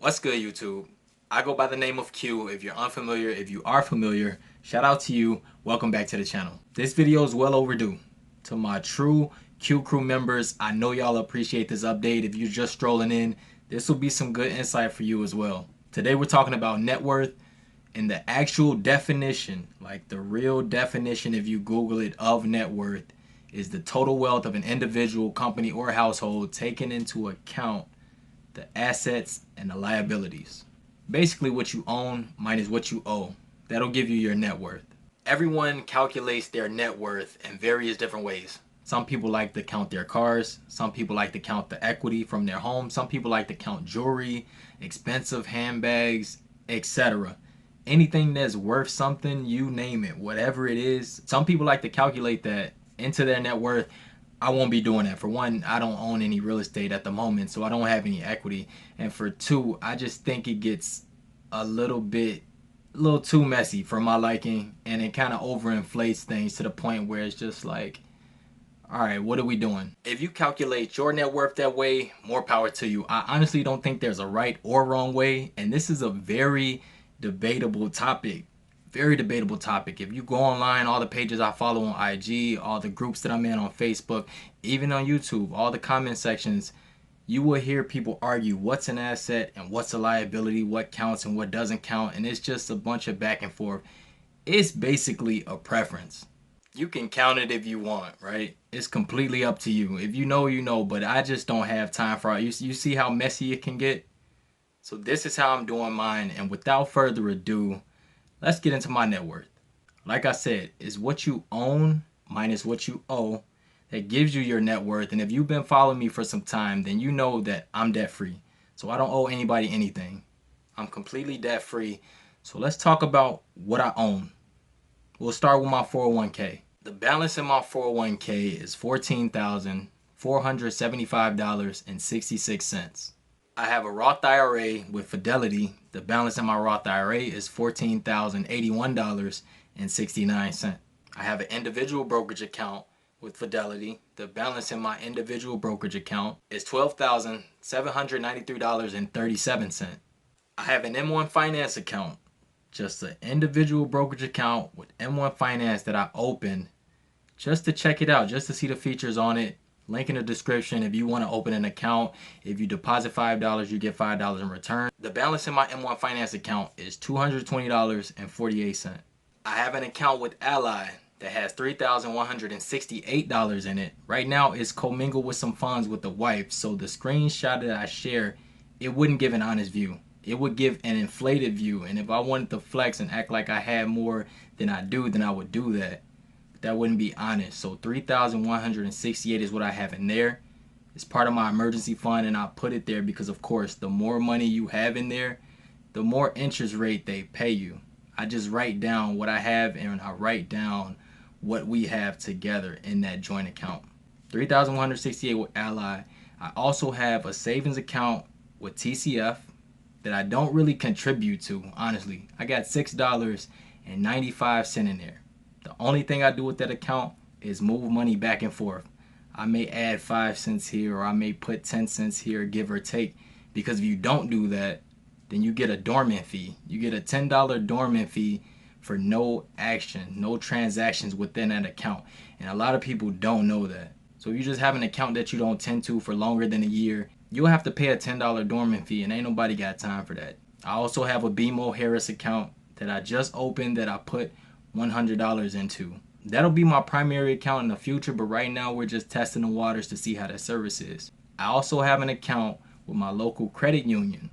What's good, YouTube? I go by the name of Q. If you're unfamiliar, if you are familiar, shout out to you. Welcome back to the channel. This video is well overdue. To my true Q crew members, I know y'all appreciate this update. If you're just strolling in, this will be some good insight for you as well. Today we're talking about net worth and the actual definition, like the real definition if you Google it, of net worth is the total wealth of an individual, company, or household taking into account the assets and the liabilities. Basically what you own minus what you owe. That'll give you your net worth. Everyone calculates their net worth in various different ways. Some people like to count their cars. Some people like to count the equity from their home. Some people like to count jewelry, expensive handbags, etc. Anything that's worth something, you name it, whatever it is. Some people like to calculate that into their net worth. I won't be doing that. For one, I don't own any real estate at the moment, so I don't have any equity. And for two, I just think it gets a little too messy for my liking, and it kind of overinflates things to the point where it's just like, all right, what are we doing? If you calculate your net worth that way, more power to you. I honestly don't think there's a right or wrong way, and this is a very debatable topic. Very debatable topic. If you go online, all the pages I follow on IG, all the groups that I'm in on Facebook, even on YouTube, all the comment sections, you will hear people argue what's an asset and what's a liability, what counts and what doesn't count, and it's just a bunch of back and forth. It's basically a preference. You can count it if you want, right? It's completely up to you. If you know, you know, but I just don't have time for it. You see how messy it can get? So this is how I'm doing mine, and without further ado, let's get into my net worth. Like I said, it's what you own minus what you owe that gives you your net worth. And if you've been following me for some time, then you know that I'm debt free. So I don't owe anybody anything. I'm completely debt free. So let's talk about what I own. We'll start with my 401k. The balance in my 401k is $14,475.66. I have a Roth IRA with Fidelity. The balance in my Roth IRA is $14,081.69. I have an individual brokerage account with Fidelity. The balance in my individual brokerage account is $12,793.37. I have an M1 Finance account, just an individual brokerage account with M1 Finance that I opened just to check it out, just to see the features on it. Link in the description if you want to open an account. If you deposit $5, you get $5 in return. The balance in my M1 Finance account is $220.48. I have an account with Ally that has $3,168 in it. Right now it's commingled with some funds with the wife, so the screenshot that I share, it wouldn't give an honest view. It would give an inflated view, and if I wanted to flex and act like I had more than I do, then I would do that. That wouldn't be honest. So $3,168 is what I have in there. It's part of my emergency fund, and I put it there because, of course, the more money you have in there, the more interest rate they pay you. I just write down what I have, and I write down what we have together in that joint account. $3,168 with Ally. I also have a savings account with TCF that I don't really contribute to, honestly. I got $6.95 in there. The only thing I do with that account is move money back and forth. I may add 5 cents here, or I may put 10 cents here, give or take. Because if you don't do that, then you get a dormant fee. You get a $10 dormant fee for no action, no transactions within that account. And a lot of people don't know that. So if you just have an account that you don't tend to for longer than a year, you'll have to pay a $10 dormant fee, and ain't nobody got time for that. I also have a BMO Harris account that I just opened that I put $100 into. That'll be my primary account in the future, but right now we're just testing the waters to see how that service is. I also have an account with my local credit union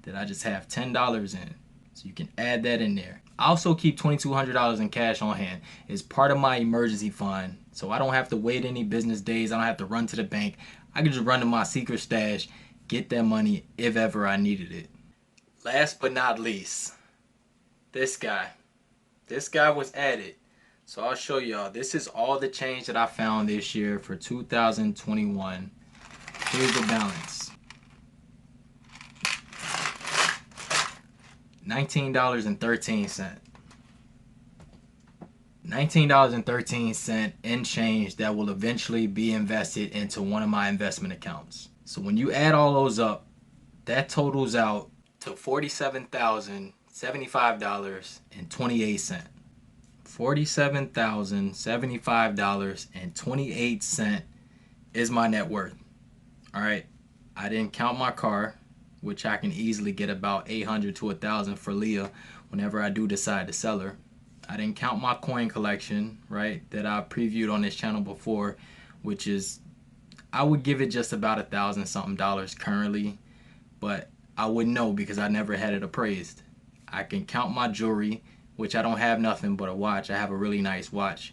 that I just have $10 in, so you can add that in there. I also keep $2,200 in cash on hand. It's part of my emergency fund, so I don't have to wait any business days. I don't have to run to the bank. I can just run to my secret stash, get that money if ever I needed it. Last but not least, this guy. This guy was added. So I'll show y'all. This is all the change that I found this year for 2021. Here's the balance. $19.13. $19.13 in change that will eventually be invested into one of my investment accounts. So when you add all those up, that totals out to $47,075.28. $47,075.28 is my net worth. All right. I didn't count my car, which I can easily get about 800 to 1,000 for Leah whenever I do decide to sell her. I didn't count my coin collection, right, that I previewed on this channel before, which is, I would give it just about $1,000 something currently, but I wouldn't know because I never had it appraised. I can count my jewelry, which I don't have nothing but a watch. I have a really nice watch.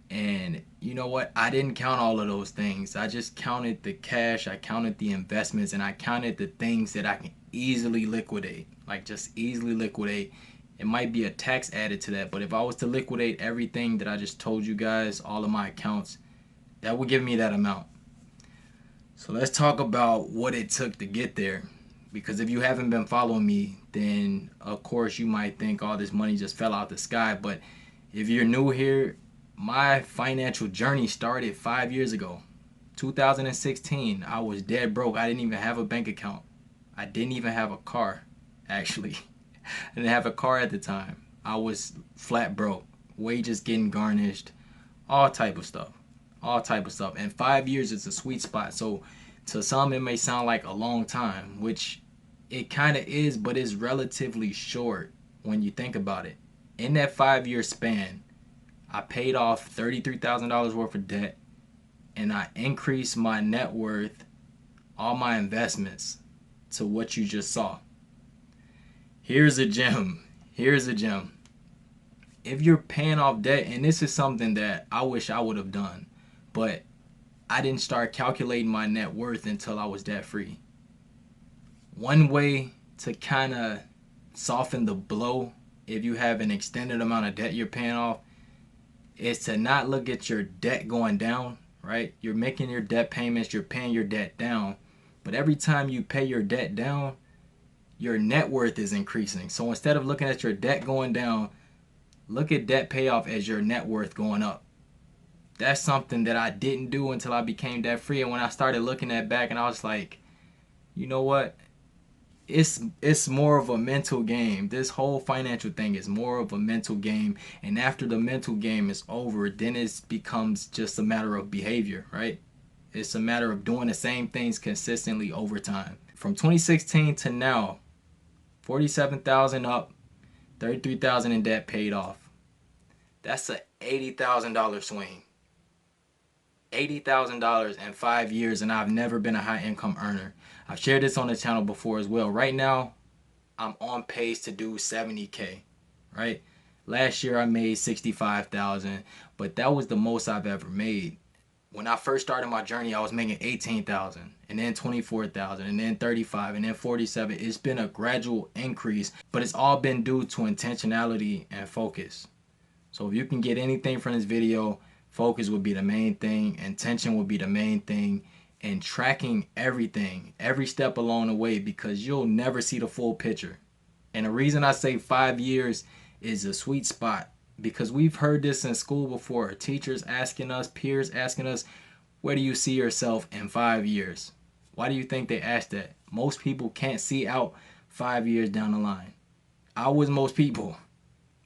And you know what? I didn't count all of those things. I just counted the cash, I counted the investments, and I counted the things that I can easily liquidate. Like just easily liquidate. It might be a tax added to that, but if I was to liquidate everything that I just told you guys, all of my accounts, that would give me that amount. So let's talk about what it took to get there. Because if you haven't been following me, then of course you might think all this money just fell out the sky. But if you're new here, my financial journey started 5 years ago. 2016, I was dead broke. I didn't even have a bank account. I didn't even have a car, actually. I didn't have a car at the time. I was flat broke. Wages getting garnished. All type of stuff. All type of stuff. And 5 years is a sweet spot. So to some it may sound like a long time, which it kind of is, but it's relatively short when you think about it. In that 5 year span, I paid off $33,000 worth of debt, and I increased my net worth, all my investments, to what you just saw. Here's a gem. Here's a gem. If you're paying off debt, and this is something that I wish I would have done, but I didn't start calculating my net worth until I was debt free. One way to kind of soften the blow if you have an extended amount of debt you're paying off is to not look at your debt going down, right? You're making your debt payments, you're paying your debt down, but every time you pay your debt down, your net worth is increasing. So instead of looking at your debt going down, look at debt payoff as your net worth going up. That's something that I didn't do until I became debt free. And when I started looking at back, and I was like, you know what? It's more of a mental game. This whole financial thing is more of a mental game, and after the mental game is over, then it becomes just a matter of behavior, right? It's a matter of doing the same things consistently over time. From 2016 to now, 47,000 up, 33,000 in debt paid off. That's a $80,000 swing. $80,000 in 5 years, and I've never been a high income earner. I've shared this on the channel before as well. Right now, I'm on pace to do 70K, right? Last year I made 65,000, but that was the most I've ever made. When I first started my journey, I was making 18,000, and then 24,000, and then 35, and then 47. It's been a gradual increase, but it's all been due to intentionality and focus. So if you can get anything from this video, focus would be the main thing, intention would be the main thing, and tracking everything, every step along the way, because you'll never see the full picture. And the reason I say 5 years is a sweet spot, because we've heard this in school before. Teachers asking us, peers asking us, where do you see yourself in 5 years? Why do you think they ask that? Most people can't see out 5 years down the line. I was most people.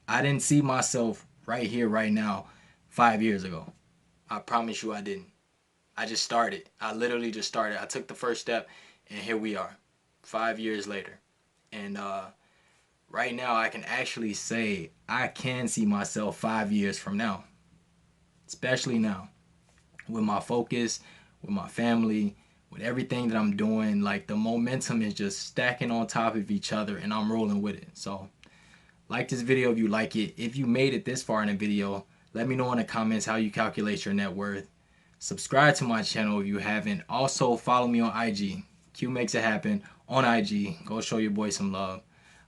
I didn't see myself right here, right now, 5 years ago. I promise you I didn't. I just started. I literally just started. I took the first step, and here we are 5 years later. And right now I can actually say I can see myself 5 years from now, especially now with my focus, with my family, with everything that I'm doing. Like, the momentum is just stacking on top of each other, and I'm rolling with it. So like this video if you like it. If you made it this far in the video, let me know in the comments how you calculate your net worth. Subscribe to my channel if you haven't. Also follow me on IG. Q Makes It Happen on IG. Go show your boy some love.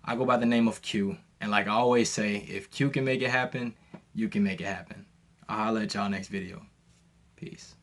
I go by the name of Q. And like I always say, if Q can make it happen, you can make it happen. I'll holler at y'all next video. Peace.